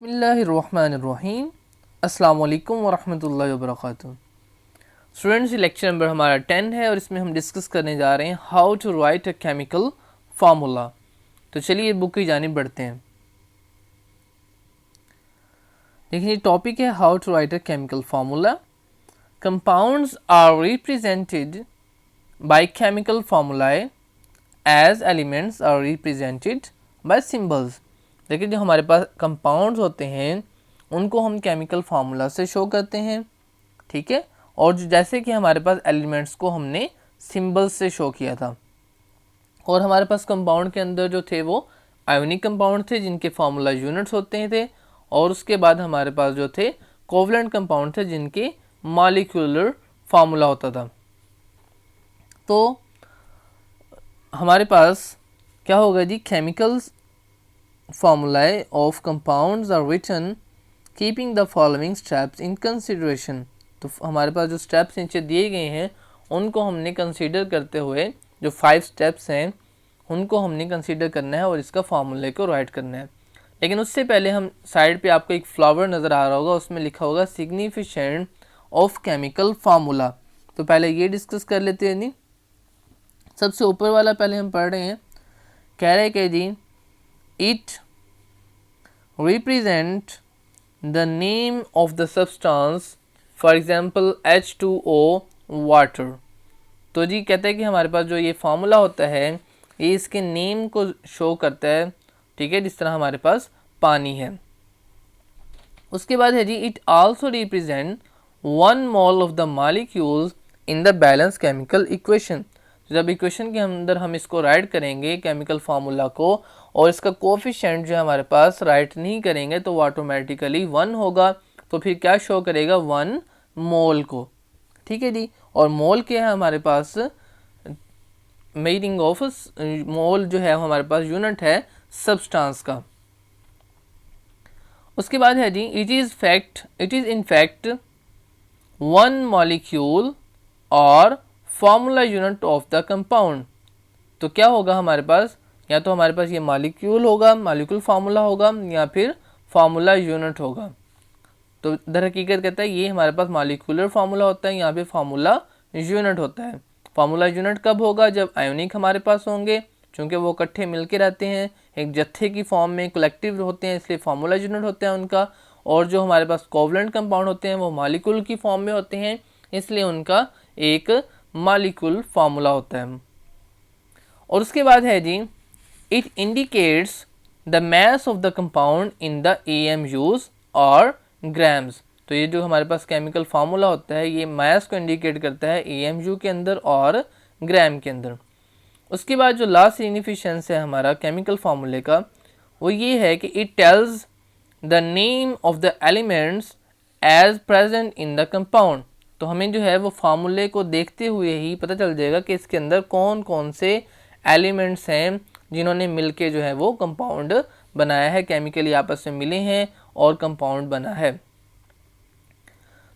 बिस्मिल्लाहिर्रहमानिर्रहीम। अस्सलाम वालेकुम वरहमतुल्लाहि वबरकातुहू। स्टूडेंट्स, ये लेक्चर नंबर हमारा 10 है और इसमें हम डिस्कस करने जा रहे हैं how to write a chemical formula. तो चलिए बुक की जानिब बढ़ते हैं। देखिए टॉपिक है how to write a chemical formula. Compounds are represented by chemical formulae as elements are represented by symbols. देखिए जो हमारे पास कंपाउंड्स होते हैं उनको हम केमिकल फार्मूला से शो करते हैं, ठीक है। और जैसे कि हमारे पास एलिमेंट्स को हमने सिंबल्स से शो किया था। और हमारे पास कंपाउंड के अंदर जो थे वो आयोनिक कंपाउंड थे जिनके फार्मूला यूनिट्स होते थे, और उसके बाद हमारे पास जो थे कोवलेंट कंपाउंड थे जिनके मॉलिक्यूलर फार्मूला होता था। तो हमारे पास क्या होगा जी, chemicals formulae of compounds are written keeping the following steps in consideration। तो हमारे पास जो स्टेप्स नीचे दिए गए हैं उनको हमने कंसीडर करते हुए जो 5 स्टेप्स हैं उनको हमने कंसीडर करना है और इसका फार्मूले को राइट करना है। लेकिन उससे पहले हम साइड पे आपको एक फ्लावर नज़र आ रहा होगा, उसमें लिखा होगा सिग्निफिकेंट ऑफ केमिकल फार्मूला। तो पहले ये डिस्कस कर लेते हैं नहीं। सबसे ऊपर वाला पहले हम पढ़ रहे हैं, कह रहे हैं कि जी it represent the name of the substance, for example H2O water। तो जी कहते हैं कि हमारे पास जो ये फार्मूला होता है ये इसके नेम को शो करता है, ठीक है, जिस तरह हमारे पास पानी है। उसके बाद है जी it also represent 1 mole of the molecules in the balance chemical equation. जब इक्वेशन के अंदर हम इसको राइट करेंगे केमिकल फार्मूला को और इसका कोफिशिएंट जो हमारे पास राइट नहीं करेंगे तो वो ऑटोमेटिकली 1 होगा। तो फिर क्या शो करेगा, 1 मोल को, ठीक है जी। और मोल क्या है हमारे पास, मीनिंग ऑफ मोल जो है हमारे पास यूनिट है सब्सटेंस का। उसके बाद है जी it is in fact 1 molecule और formula unit of the compound. तो क्या होगा हमारे पास, या तो हमारे पास ये मॉलिक्यूल होगा, मॉलिक्यूल फार्मूला होगा, या फिर फार्मूला यूनिट होगा। तो दर हकीकत कहता है ये हमारे पास मॉलिक्यूलर फार्मूला होता है, यहाँ पे फार्मूला यूनिट होता है। फार्मूला यूनिट कब होगा, जब आयोनिक हमारे पास होंगे, क्योंकि वो इकट्ठे मिलके रहते हैं एक जत्थे की फॉर्म में, कलेक्टिव होते हैं, इसलिए फार्मूला यूनिट होता है उनका। और जो हमारे पास कोवलेंट कंपाउंड होते हैं वो मॉलिक्यूल की फॉर्म में होते हैं, इसलिए उनका एक मॉलिक्यूल फार्मूला होता है। और उसके बाद है जी it indicates the mass of the compound in the AMUs और ग्राम्स। तो ये जो हमारे पास केमिकल फार्मूला होता है ये मास को इंडिकेट करता है AMU के अंदर और ग्राम के अंदर। उसके बाद जो लास्ट सिग्निफिकेंस है हमारा केमिकल फार्मूले का वो ये है कि it tells the name of the elements as present in the compound. तो हमें जो है वो फार्मूले को देखते हुए ही पता चल जाएगा कि इसके अंदर कौन कौन से एलिमेंट्स हैं जिन्होंने मिलके जो है वो कंपाउंड बनाया है, केमिकली आपस में मिले हैं और कंपाउंड बना है।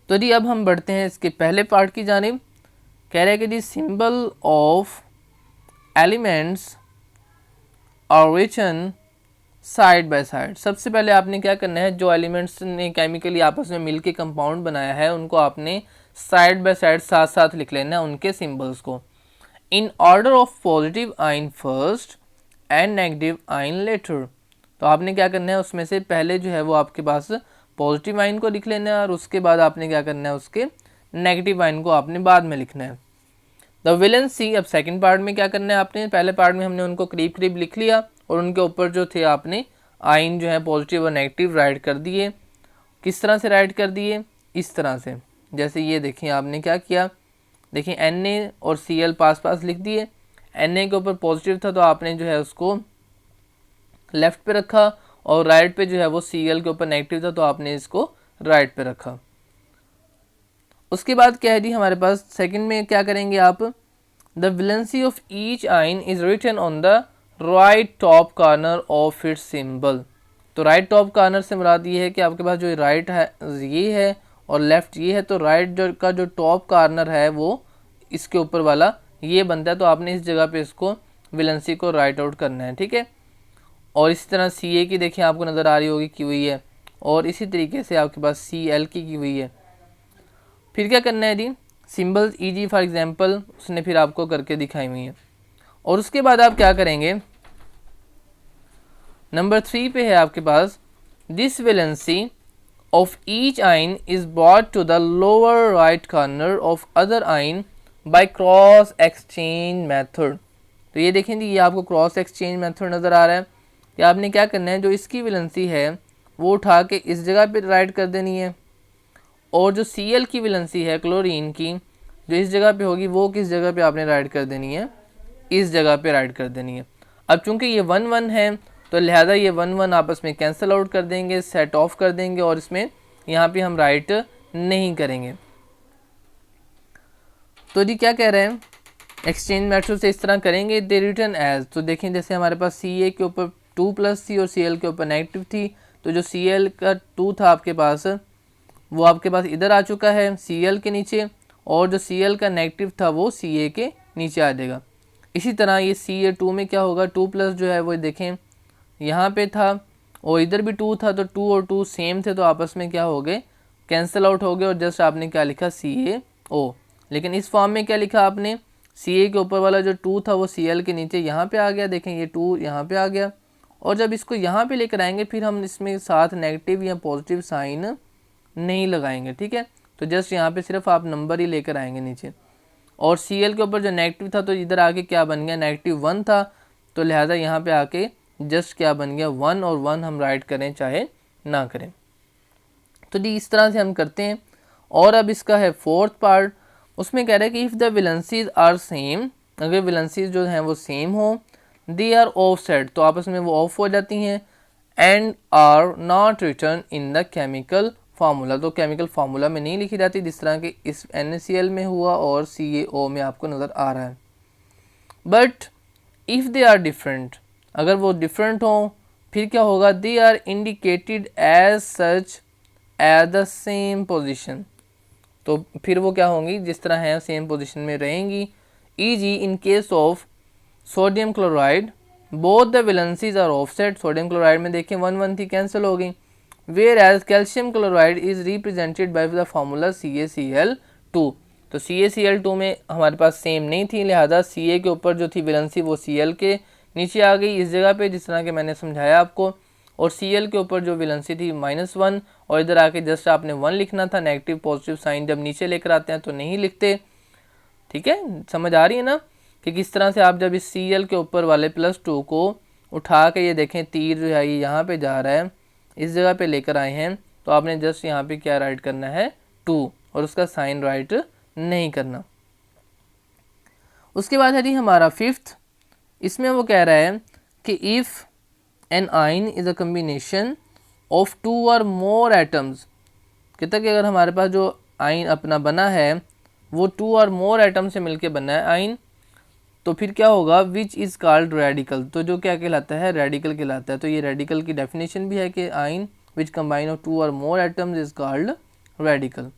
तो जी अब हम बढ़ते हैं इसके पहले पार्ट की जानिब। कह रहे हैं कि जी symbol of elements are written side by side. सबसे पहले आपने क्या करना है, जो एलिमेंट्स ने केमिकली आपस में मिलके कंपाउंड बनाया है उनको आपने साइड बाय साइड साथ साथ लिख लेना है उनके सिंबल्स को, in order of positive ion first and negative ion later. तो आपने क्या करना है, उसमें से पहले जो है वो आपके पास पॉजिटिव आइन को लिख लेना है और उसके बाद आपने क्या करना है, उसके नेगेटिव आइन को आपने बाद में लिखना है। द वैलेंसी, अब सेकंड पार्ट में क्या करना है आपने, पहले पार्ट में हमने उनको करीब करीब लिख लिया और उनके ऊपर जो थे आपने आइन जो है पॉजिटिव और नेगेटिव राइट कर दिए। किस तरह से राइट कर दिए, इस तरह से, जैसे ये देखिए आपने क्या किया, देखिए Na और Cl पास पास लिख दिए। Na के ऊपर पॉजिटिव था तो आपने जो है उसको लेफ़्ट पे रखा और राइट पे जो है वो Cl के ऊपर नेगेटिव था तो आपने इसको राइट पे रखा। उसके बाद क्या है जी हमारे पास सेकंड में क्या करेंगे आप, the valency of each ion is written on the right top corner of its symbol. तो राइट टॉप कॉर्नर से मुराद ये है कि आपके पास जो राइट है ये है और लेफ़्ट ये है, तो राइट जो का जो टॉप कॉर्नर है वो इसके ऊपर वाला ये बनता है, तो आपने इस जगह पे इसको वैलेंसी को राइट आउट करना है, ठीक है। और इसी तरह CA की देखिए आपको नज़र आ रही होगी कि हुई है, और इसी तरीके से आपके पास Cl की हुई है। फिर क्या करना है जी, सिंबल्स Eg फॉर एग्जांपल उसने फिर आपको करके दिखाई हुई है। और उसके बाद आप क्या करेंगे, नंबर 3 पे है आपके पास this valency of each ion is brought to the lower right corner of other ion by cross exchange method। तो ये देखें जी, ये आपको क्रॉस एक्सचेंज मेथड नज़र आ रहा है कि आपने क्या करना है, जो इसकी वैलेंसी है वो उठा के इस जगह पे राइट कर देनी है, और जो Cl की वैलेंसी है क्लोरीन की जो इस जगह पे होगी वो किस जगह पे आपने राइट कर देनी है, इस जगह पे राइट कर देनी है। अब चूंकि ये 1 1 है तो लिहाजा ये 1 1 आपस में कैंसिल आउट कर देंगे, सेट ऑफ कर देंगे, और इसमें यहाँ पे हम राइट नहीं करेंगे। तो जी क्या कह रहे हैं, एक्सचेंज मेथड से इस तरह करेंगे, दे रिटर्न एज। तो देखें जैसे हमारे पास Ca के ऊपर 2+ थी और Cl के ऊपर नेगेटिव थी, तो जो Cl का 2 था आपके पास वो आपके पास इधर आ चुका है Cl के नीचे, और जो Cl का नेगेटिव था वो Ca के नीचे आ जाएगा। इसी तरह ये Ca2 में क्या होगा, 2+ जो है वो देखें यहाँ पे था और इधर भी 2 था, तो 2 और 2 सेम थे तो आपस में क्या हो गए, कैंसिल आउट हो गए, और जस्ट आपने क्या लिखा CaO। लेकिन इस फॉर्म में क्या लिखा आपने, Ca के ऊपर वाला जो 2 था वो Cl के नीचे यहाँ पे आ गया, देखें ये 2 यहाँ पे आ गया, और जब इसको यहाँ पे लेकर आएंगे फिर हम इसमें साथ नेगेटिव या पॉजिटिव साइन नहीं लगाएंगे, ठीक है। तो जस्ट यहाँ पे सिर्फ आप नंबर ही लेकर आएंगे नीचे, और Cl के ऊपर जो नेगेटिव था तो इधर आके क्या बन गया, -1 था, तो लिहाजा यहाँ पे आके जस्ट क्या बन गया 1, और 1 हम राइट करें चाहे ना करें। तो जी इस तरह से हम करते हैं। और अब इसका है 4th पार्ट, उसमें कह रहा है कि if the valencies are same, अगर वैलेंसीज जो हैं वो सेम हो, दे आर ऑफसेट, तो आपस में वो ऑफ हो जाती हैं, and are not written in the chemical formula, तो केमिकल फार्मूला में नहीं लिखी जाती, जिस तरह के इस NaCl में हुआ और CaO में आपको नज़र आ रहा है। But if they are different, अगर वो डिफरेंट हो फिर क्या होगा, they are indicated as such at the same position, तो फिर वो क्या होंगी, जिस तरह है सेम पोजिशन में रहेंगी। E.g. In case of sodium chloride both the valencies are offset, sodium chloride में देखें 1 1 थी कैंसिल हो गई, whereas calcium chloride is represented by the formula CaCl2, तो CaCl2 में हमारे पास सेम नहीं थी, लिहाजा Ca के ऊपर जो थी वैलेंसी वो Cl के नीचे आ गई इस जगह पे, जिस तरह के मैंने समझाया आपको, और Cl के ऊपर जो वैलेंसी थी -1, और इधर आके जस्ट आपने 1 लिखना था, नेगेटिव पॉजिटिव साइन जब नीचे लेकर आते हैं तो नहीं लिखते, ठीक है। समझ आ रही है ना कि किस तरह से आप जब इस Cl के ऊपर वाले +2 को उठा के ये देखें तीर जो है ये यहाँ पे जा रहा है, इस जगह पे लेकर आए हैं, तो आपने जस्ट यहाँ पे क्या राइट करना है 2, और उसका साइन राइट नहीं करना। उसके बाद है जी हमारा 5th, इसमें वो कह रहा है कि इफ़ एन आइन इज़ अ कम्बिनेशन ऑफ 2 और मोर एटम्स, कहता कि अगर हमारे पास जो आइन अपना बना है वो 2 और मोर एटम से मिलके बना है आइन, तो फिर क्या होगा, विच इज़ कॉल्ड रेडिकल, तो जो क्या कहलाता है, रेडिकल कहलाता है। तो ये रेडिकल की डेफिनेशन भी है कि आइन विच कंबाइन ऑफ 2 और more atoms is called radical.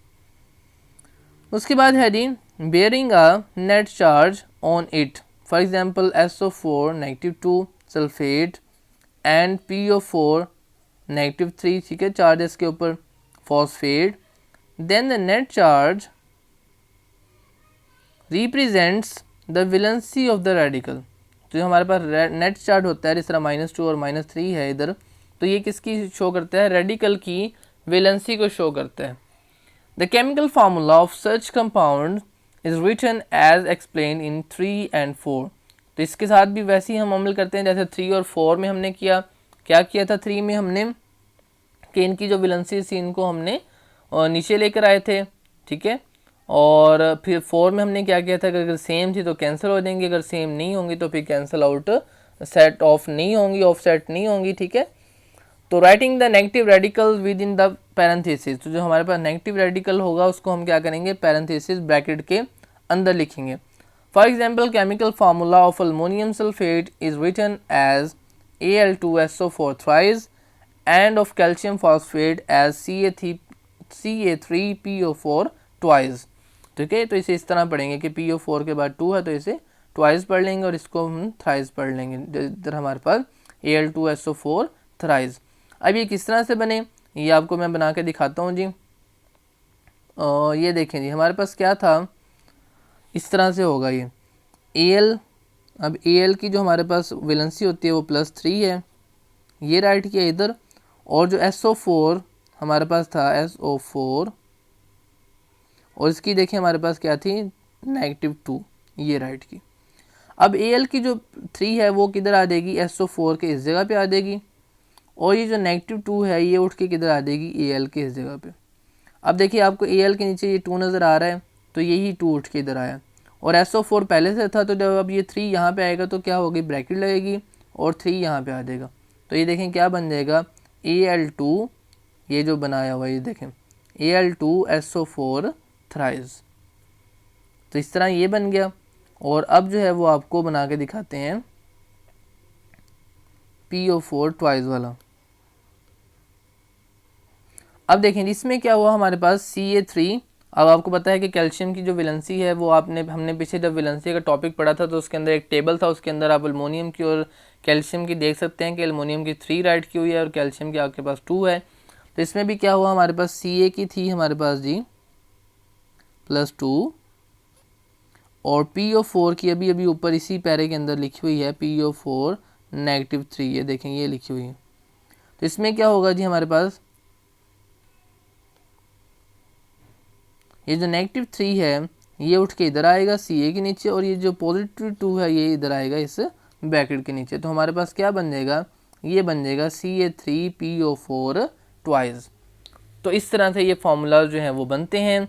उसके बाद है जी bearing a net charge on it, for example SO4 -2 sulphate and PO4 -3, ठीक है, चार्जेस के ऊपर phosphate, then the net charge represents the valency of the radical, तो जो हमारे पास नेट चार्ज होता है, जिस तरह -2 और -3 है इधर, तो ये किसकी शो करता है, रेडिकल की वैलेंसी को शो करता है। The chemical formula of such compound is written as explain in 3 and 4, तो इसके साथ भी वैसे ही हम अमल करते हैं जैसे 3 और 4 में हमने किया। क्या किया था 3 में हमने कि इनकी जो वैलेंसी थी इनको हमने नीचे लेकर आए थे, ठीक है, और फिर 4 में हमने क्या किया था कि अगर सेम थी तो कैंसिल हो जाएंगी, अगर सेम नहीं होंगी तो फिर कैंसिल आउट सेट ऑफ नहीं होंगी, ऑफ सेट नहीं होंगी, ठीक है। तो writing the negative radical with in the parenthesis, तो जो हमारे पास नेगेटिव रेडिकल होगा उसको हम क्या करेंगे, पैरेंथेसिस ब्रैकेट के अंदर लिखेंगे। For example chemical formula of aluminium sulphate is written as Al2SO4 thrice and of calcium phosphate as Ca3PO4 twice, ठीक है। तो इसे इस तरह पढ़ेंगे कि PO4 के बाद 2 है तो इसे ट्वाइस पढ़ लेंगे और इसको हम थ्राइस पढ़ लेंगे, इधर हमारे पास Al2SO4 थ्राइस। अब ये किस तरह से बने, ये आपको मैं बना के दिखाता हूँ जी। ये देखें जी, हमारे पास क्या था, इस तरह से होगा ये Al। अब Al की जो हमारे पास वैलेंसी होती है वो +3 है, ये राइट किया इधर। और जो SO4 हमारे पास था SO4, और इसकी देखिए हमारे पास क्या थी -2, ये राइट की। अब Al की जो 3 है वो किधर आ जाएगी, SO4 के इस जगह पे आ जाएगी, और ये जो -2 है ये उठ के किधर आ जाएगी, Al के इस जगह पे। अब देखिए आपको Al के नीचे ये 2 नज़र आ रहा है, तो यही 2 उठ के इधर आया, और SO4 पहले से था, तो जब अब ये 3 यहाँ पे आएगा तो क्या होगी, ब्रैकेट लगेगी और 3 यहाँ पे आ जाएगा। तो ये देखें क्या बन जाएगा, Al2, ये जो बनाया हुआ ये देखें Al2SO4 थ्राइस। तो इस तरह ये बन गया। और अब जो है वो आपको बना के दिखाते हैं PO4 ट्वाइस वाला। अब देखें इसमें क्या हुआ, हमारे पास Ca3। अब आपको पता है कि कैल्शियम की जो वैलेंसी है वो हमने पीछे जब वैलेंसी का टॉपिक पढ़ा था तो उसके अंदर एक टेबल था, उसके अंदर आप अल्मोनियम की और कैल्शियम की देख सकते हैं कि अल्मोनियम की 3 राइट की हुई है और कैल्शियम की आपके पास 2 है। तो इसमें भी क्या हुआ, हमारे पास Ca की थी हमारे पास जी +2, और PO4 की अभी अभी ऊपर इसी पैरे के अंदर लिखी हुई है PO4 -3, ये देखें ये लिखी हुई है। तो इसमें क्या होगा जी, हमारे पास ये जो -3 है ये उठ के इधर आएगा Ca के नीचे, और ये जो +2 है ये इधर आएगा इस ब्रैकेट के नीचे। तो हमारे पास क्या बन जाएगा, ये बन जाएगा Ca3PO4 ट्वाइस। तो इस तरह से ये फार्मूलाज जो हैं वो बनते हैं।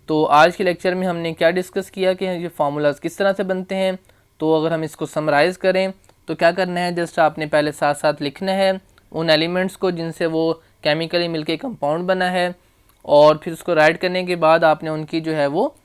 तो आज के लेक्चर में हमने क्या डिस्कस किया कि ये फार्मूलाज किस तरह से बनते हैं। तो अगर हम इसको समराइज़ करें तो क्या करना है, जस्ट आपने पहले साथ साथ लिखना है उन एलिमेंट्स को जिनसे वो केमिकली मिलके कंपाउंड बना है, और फिर उसको राइट करने के बाद आपने उनकी जो है वो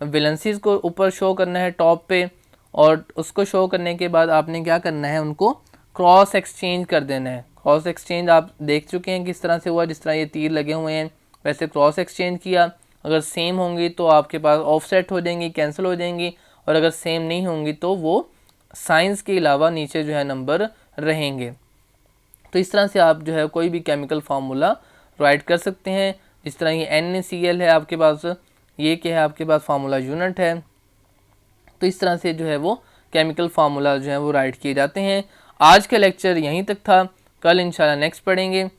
वैलेंसीज को ऊपर शो करना है टॉप पे, और उसको शो करने के बाद आपने क्या करना है, उनको क्रॉस एक्सचेंज कर देना है। क्रॉस एक्सचेंज आप देख चुके हैं किस तरह से हुआ, जिस तरह ये तीर लगे हुए हैं वैसे क्रॉस एक्सचेंज किया। अगर सेम होंगी तो आपके पास ऑफसेट हो जाएंगी, कैंसिल हो जाएंगी, और अगर सेम नहीं होंगी तो वो साइंस के अलावा नीचे जो है नंबर रहेंगे। तो इस तरह से आप जो है कोई भी केमिकल फार्मूला राइट कर सकते हैं। जिस तरह ये NaCl है आपके पास, ये क्या है आपके पास फार्मूला यूनिट है। तो इस तरह से जो है वो केमिकल फार्मूला जो है वो राइट किए जाते हैं। आज का लेक्चर यहीं तक था, कल इंशाल्लाह नेक्स्ट पढ़ेंगे।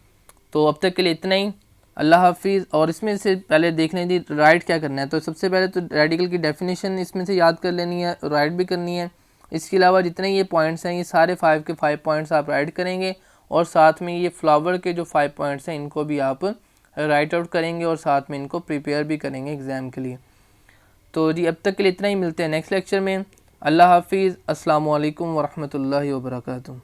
तो अब तक के लिए इतना ही, अल्लाह हाफिज़। और इसमें से पहले देखने दी राइट क्या करना है, तो सबसे पहले तो रेडिकल की डेफिनेशन इसमें से याद कर लेनी है, राइट भी करनी है। इसके अलावा जितने ये पॉइंट्स हैं ये सारे 5 के 5 पॉइंट्स आप राइट करेंगे, और साथ में ये फ्लावर के जो 5 पॉइंट्स हैं इनको भी आप राइट आउट करेंगे, और साथ में इनको प्रिपेयर भी करेंगे एग्ज़ाम के लिए। तो जी अब तक के लिए इतना ही, मिलते हैं नेक्स्ट लेक्चर में। अल्लाह हाफिज़, अस्सलामु अलैकुम वरहमतुल्लाहि वबरकातुहू।